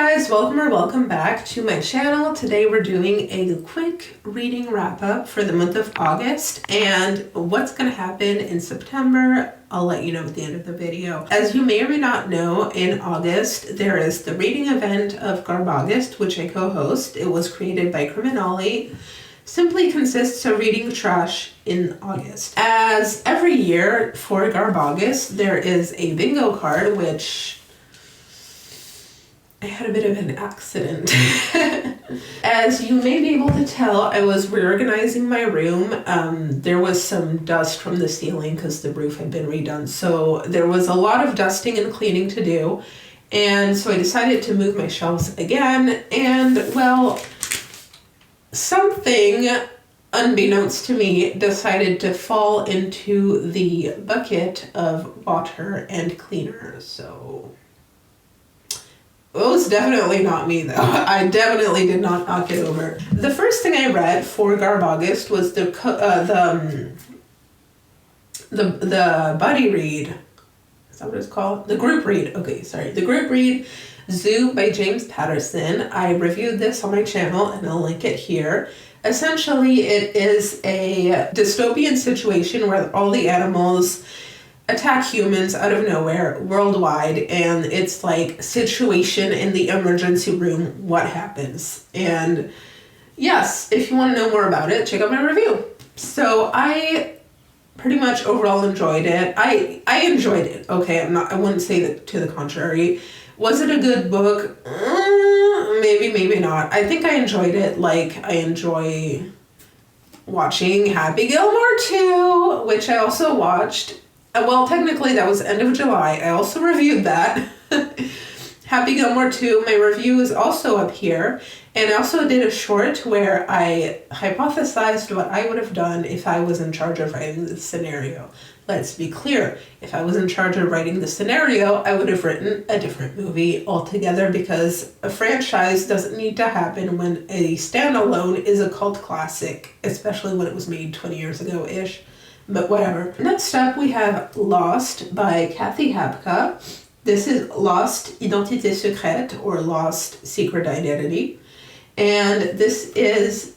guys, welcome back to my channel. Today we're doing a quick reading wrap up for the month of August, and what's going to happen in September I'll let you know at the end of the video. As you may or may not know, in August there is the reading event of Garbaugust, which I co-host. It was created by Criminali. Simply consists of reading trash in August. As every year for Garbaugust, there is a bingo card, which I had a bit of an accident. As you may be able to tell, I was reorganizing my room. There was some dust from the ceiling because the roof had been redone. So there was a lot of dusting and cleaning to do. And so I decided to move my shelves again. And well, something, unbeknownst to me, decided to fall into the bucket of water and cleaner. So it was definitely not me, though. I definitely did not knock it over. The first thing I read for Garbaugust was the buddy read. Is that what it's called? The group read. Okay, sorry. The group read, Zoo by James Patterson. I reviewed this on my channel, and I'll link it here. Essentially, it is a dystopian situation where all the animals attack humans out of nowhere worldwide, and it's like situation in the emergency room, what happens. And yes, if you want to know more about it, check out my review. So I pretty much overall enjoyed it. I enjoyed it. Okay, I wouldn't say that to the contrary. Was it a good book? Maybe not. I think I enjoyed it like I enjoy watching Happy Gilmore 2, which I also watched. Well, technically that was end of July. I also reviewed that. Happy Gilmore 2, my review is also up here. And I also did a short where I hypothesized what I would have done if I was in charge of writing the scenario. Let's be clear. If I was in charge of writing the scenario, I would have written a different movie altogether, because a franchise doesn't need to happen when a standalone is a cult classic, especially when it was made 20 years ago-ish. But whatever. Next up, we have Lost by Cathy Hapka. This is Lost Identité Secrète, or Lost Secret Identity. And this is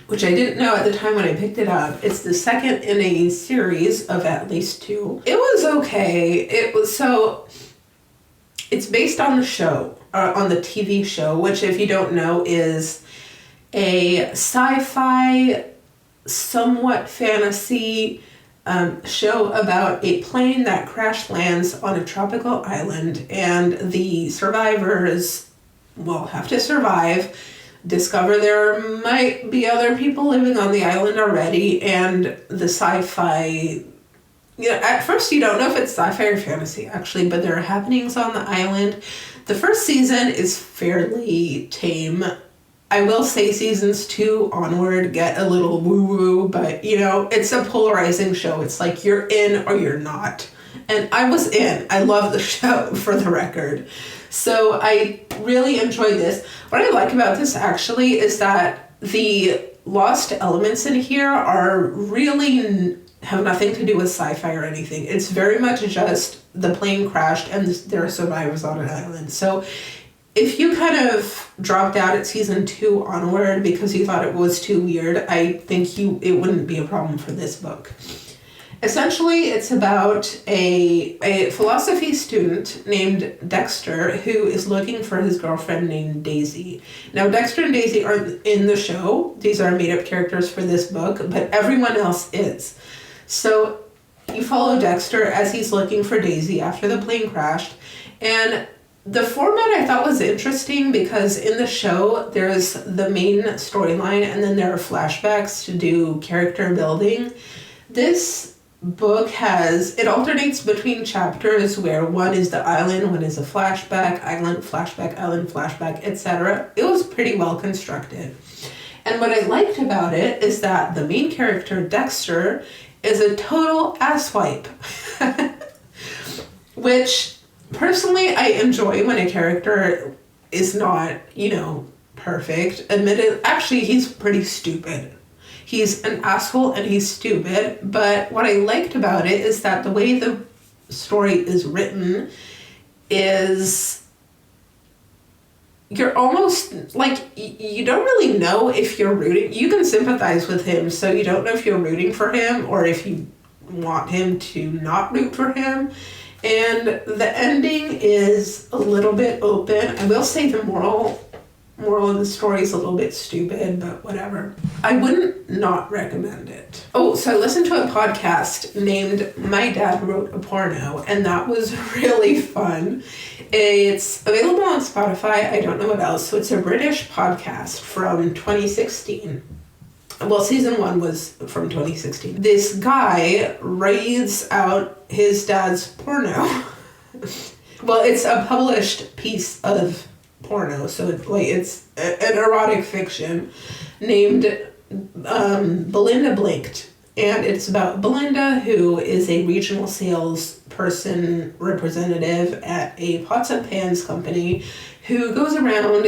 which I didn't know at the time when I picked it up, it's the second in a series of at least 2. It was okay. It's based on the show, on the TV show, which, if you don't know, is a sci-fi, somewhat fantasy show about a plane that crash lands on a tropical island, and the survivors will have to survive, discover there might be other people living on the island already, and the sci-fi, at first you don't know if it's sci-fi or fantasy actually, but there are happenings on the island. The first season is fairly tame. I will say seasons 2 onward get a little woo-woo, but it's a polarizing show. It's like you're in or you're not. And I was in. I love the show, for the record. So I really enjoyed this. What I like about this actually is that the lost elements in here have nothing to do with sci-fi or anything. It's very much just the plane crashed and there are survivors on an island. So if you kind of dropped out at season 2 onward because you thought it was too weird, I think it wouldn't be a problem for this book. Essentially, it's about a philosophy student named Dexter who is looking for his girlfriend named Daisy. Now, Dexter and Daisy aren't in the show. These are made-up characters for this book, but everyone else is. So you follow Dexter as he's looking for Daisy after the plane crashed, and the format I thought was interesting because in the show, there's the main storyline and then there are flashbacks to do character building. This book it alternates between chapters where one is the island, one is a flashback, island, flashback, etc. It was pretty well constructed. And what I liked about it is that the main character, Dexter, is a total asswipe. Which, personally, I enjoy when a character is not, perfect. Actually, he's pretty stupid. He's an asshole and he's stupid, but what I liked about it is that the way the story is written is you're almost like you don't really know if you're rooting. You can sympathize with him, so you don't know if you're rooting for him or if you want him to not root for him. And the ending is a little bit open. I will say the moral of the story is a little bit stupid, but whatever. I wouldn't not recommend it. Oh, so I listened to a podcast named My Dad Wrote a Porno, and that was really fun. It's available on Spotify. I don't know what else. So it's a British podcast from 2016. Well, season 1 was from 2016. This guy reads out his dad's porno. Well, it's a published piece of porno, so it's an erotic fiction named Belinda Blinked, and it's about Belinda, who is a regional sales person representative at a pots and pans company who goes around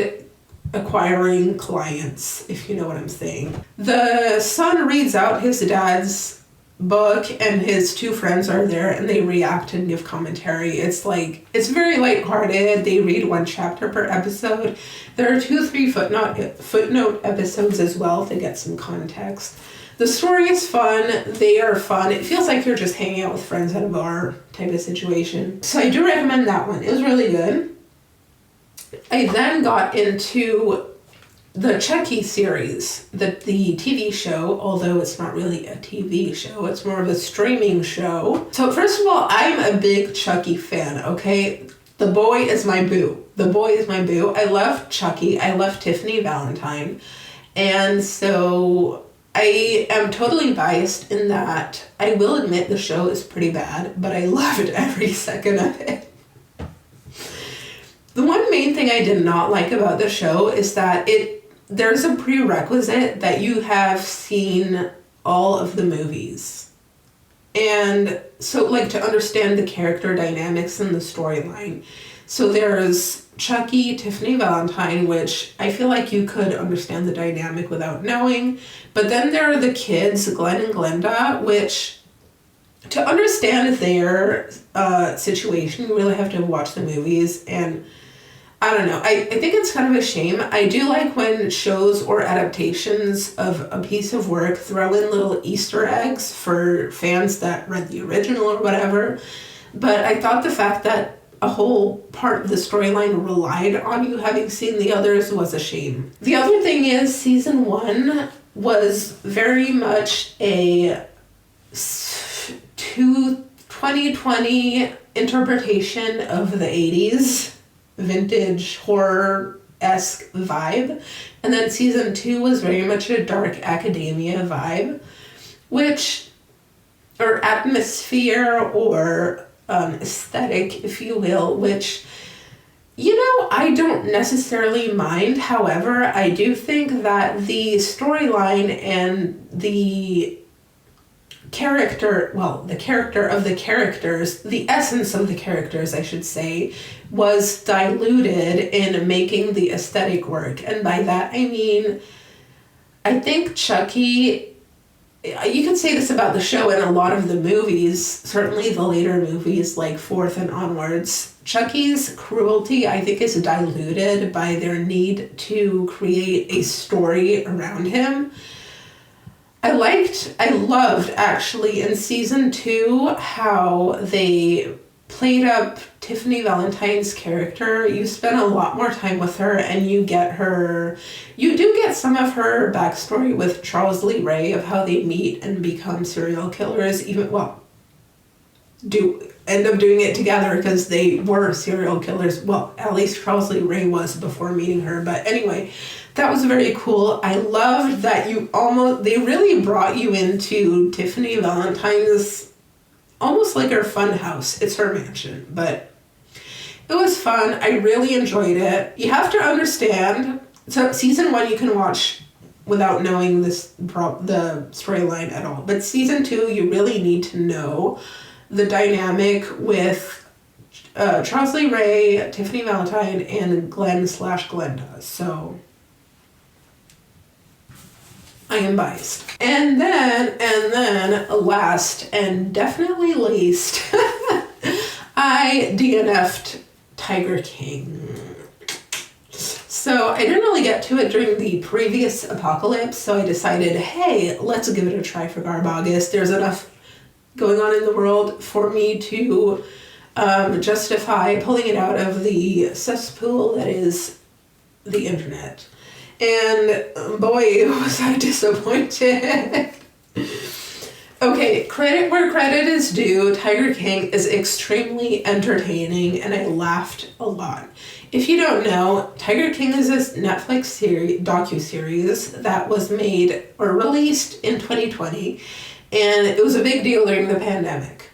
acquiring clients, if you know what I'm saying. The son reads out his dad's book, and his 2 friends are there, and they react and give commentary. It's very lighthearted. They read 1 chapter per episode. There are 2-3 footnote episodes as well to get some context. The story is fun. They are fun. It feels like you're just hanging out with friends at a bar type of situation. So I do recommend that one. It was really good. I then got into the Chucky series, the TV show, although it's not really a TV show, it's more of a streaming show. So first of all, I'm a big Chucky fan, okay? The boy is my boo. I love Chucky. I love Tiffany Valentine. And so I am totally biased in that I will admit the show is pretty bad, but I loved every second of it. The one main thing I did not like about the show is that there's a prerequisite that you have seen all of the movies. And so, to understand the character dynamics and the storyline. So there's Chucky, Tiffany Valentine, which I feel like you could understand the dynamic without knowing. But then there are the kids, Glenn and Glenda, which to understand their situation, you really have to watch the movies. And I don't know. I think it's kind of a shame. I do like when shows or adaptations of a piece of work throw in little Easter eggs for fans that read the original or whatever. But I thought the fact that a whole part of the storyline relied on you having seen the others was a shame. The other thing is season 1 was very much a 2020 interpretation of the 80s. Vintage horror-esque vibe. And then season 2 was very much a dark academia vibe, or atmosphere, or aesthetic, if you will, which, I don't necessarily mind. However, I do think that the storyline and the character of the characters, the essence of the characters, I should say, was diluted in making the aesthetic work. And by that I mean, I think Chucky, you could say this about the show and a lot of the movies, certainly the later movies like 4th and onwards, Chucky's cruelty, I think, is diluted by their need to create a story around him. I loved actually in season 2 how they played up Tiffany Valentine's character. You spend a lot more time with her, and you do get some of her backstory with Charles Lee Ray of how they meet and become serial killers, do end up doing it together because they were serial killers. Well, at least Charles Lee Ray was before meeting her. But anyway, that was very cool. I loved that they really brought you into Tiffany Valentine's, almost like her fun house. It's her mansion, but it was fun. I really enjoyed it. You have to understand, so season 1 you can watch without knowing the storyline at all. But season 2, you really need to know the dynamic with Charles Lee Ray, Tiffany Valentine, and Glenn/Glenda. So I am biased. And then last and definitely least, I DNF'd Tiger King. So I didn't really get to it during the previous apocalypse, so I decided, hey, let's give it a try for Garbaugust. There's enough going on in the world for me to justify pulling it out of the cesspool that is the internet. And boy, was I disappointed. Okay, credit where credit is due. Tiger King is extremely entertaining, and I laughed a lot. If you don't know, Tiger King is this Netflix docuseries that was made or released in 2020, and it was a big deal during the pandemic.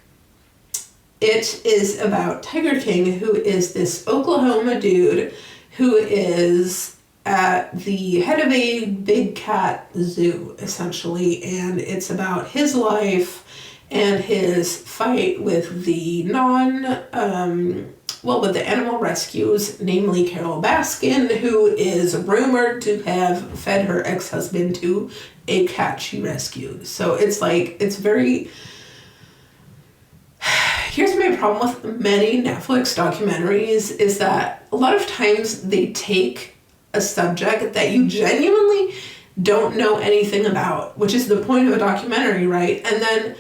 It is about Tiger King, who is this Oklahoma dude who is at the head of a big cat zoo, essentially, and it's about his life and his fight with the with the animal rescues, namely Carol Baskin, who is rumored to have fed her ex-husband to a cat she rescued. So it's very... Here's my problem with many Netflix documentaries is that a lot of times they take a subject that you genuinely don't know anything about, which is the point of a documentary, right? And then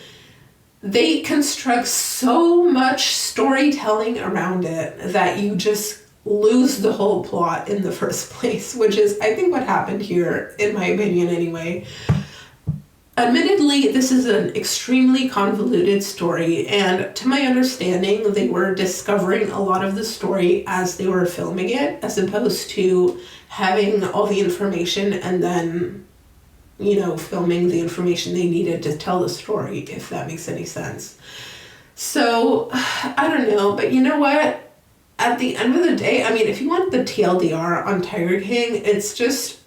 they construct so much storytelling around it that you just lose the whole plot in the first place, which is, I think, what happened here, in my opinion anyway. Admittedly, this is an extremely convoluted story, and to my understanding, they were discovering a lot of the story as they were filming it, as opposed to having all the information and then, filming the information they needed to tell the story, if that makes any sense. So, I don't know, but you know what? At the end of the day, I mean, if you want the TLDR on Tiger King, it's just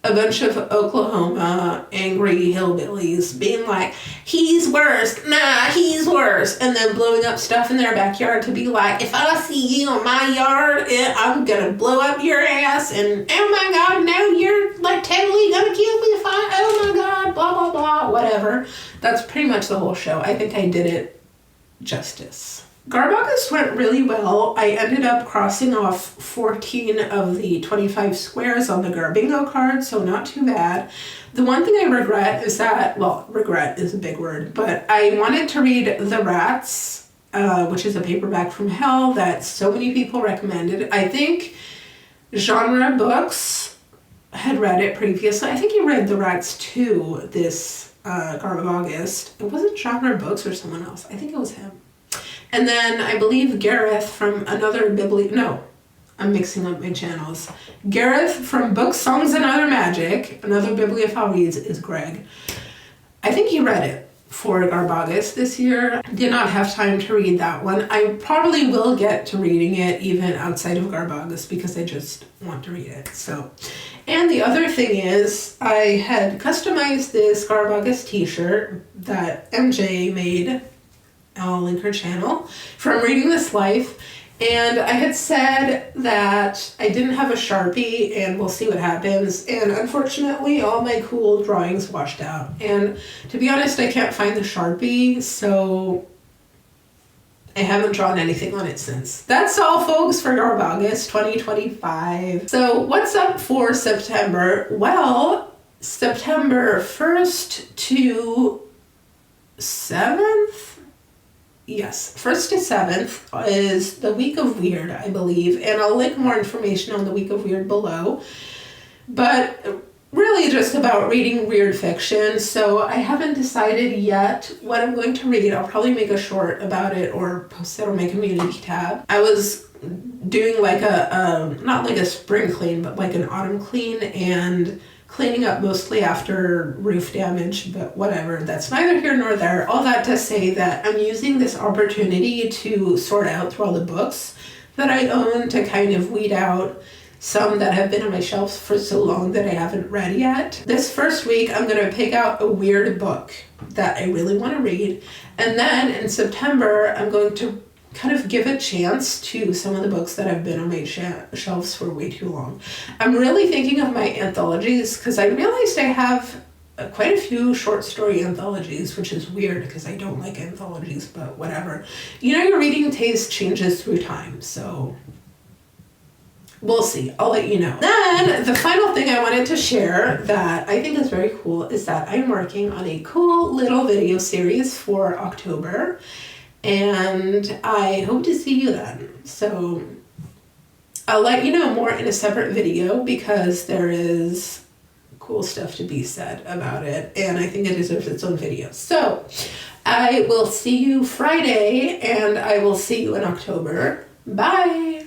a bunch of Oklahoma angry hillbillies being like, he's worse, nah, he's worse, and then blowing up stuff in their backyard to be like, if I see you in my yard, I'm gonna blow up your ass, and oh my god, no, you're totally gonna kill me if oh my god, blah blah blah, whatever. That's pretty much the whole show. I think I did it justice. Garbaugust went really well. I ended up crossing off 14 of the 25 squares on the Garbingo card, so not too bad. The one thing I regret is that, regret is a big word, but I wanted to read The Rats, which is a paperback from hell that so many people recommended. I think Genre Books had read it previously. I think he read The Rats too, this Garbaugust. It wasn't Genre Books or someone else. I think it was him. And then I believe Gareth from another I'm mixing up my channels. Gareth from Books, Songs, and Other Magic, another bibliophile reads, is Greg. I think he read it for Garbaugust this year. Did not have time to read that one. I probably will get to reading it even outside of Garbaugust because I just want to read it. So, and the other thing is I had customized this Garbaugust t-shirt that MJ made. I'll link her channel, from Reading This Life, and I had said that I didn't have a Sharpie and we'll see what happens, and unfortunately all my cool drawings washed out, and to be honest I can't find the Sharpie, so I haven't drawn anything on it since. That's all folks for Garbaugust 2025. So what's up for September? Well, September 1st to 7th? Yes, 1st to 7th is the Week of Weird, I believe, and I'll link more information on the Week of Weird below. But really just about reading weird fiction, so I haven't decided yet what I'm going to read. I'll probably make a short about it or post it on my community tab. I was doing like not like a spring clean, but like an autumn clean, and cleaning up mostly after roof damage, but whatever, that's neither here nor there. All that to say that I'm using this opportunity to sort out through all the books that I own to kind of weed out some that have been on my shelves for so long that I haven't read yet. This first week, I'm going to pick out a weird book that I really want to read, and then in September, I'm going to kind of give a chance to some of the books that have been on my shelves for way too long. I'm really thinking of my anthologies because I realized I have quite a few short story anthologies, which is weird because I don't like anthologies, but whatever. Your reading taste changes through time, so we'll see. I'll let you know. Then the final thing I wanted to share that I think is very cool is that I'm working on a cool little video series for October, and I hope to see you then. So I'll let you know more in a separate video because there is cool stuff to be said about it, and I think it deserves its own video. So I will see you Friday, and I will see you in October. Bye!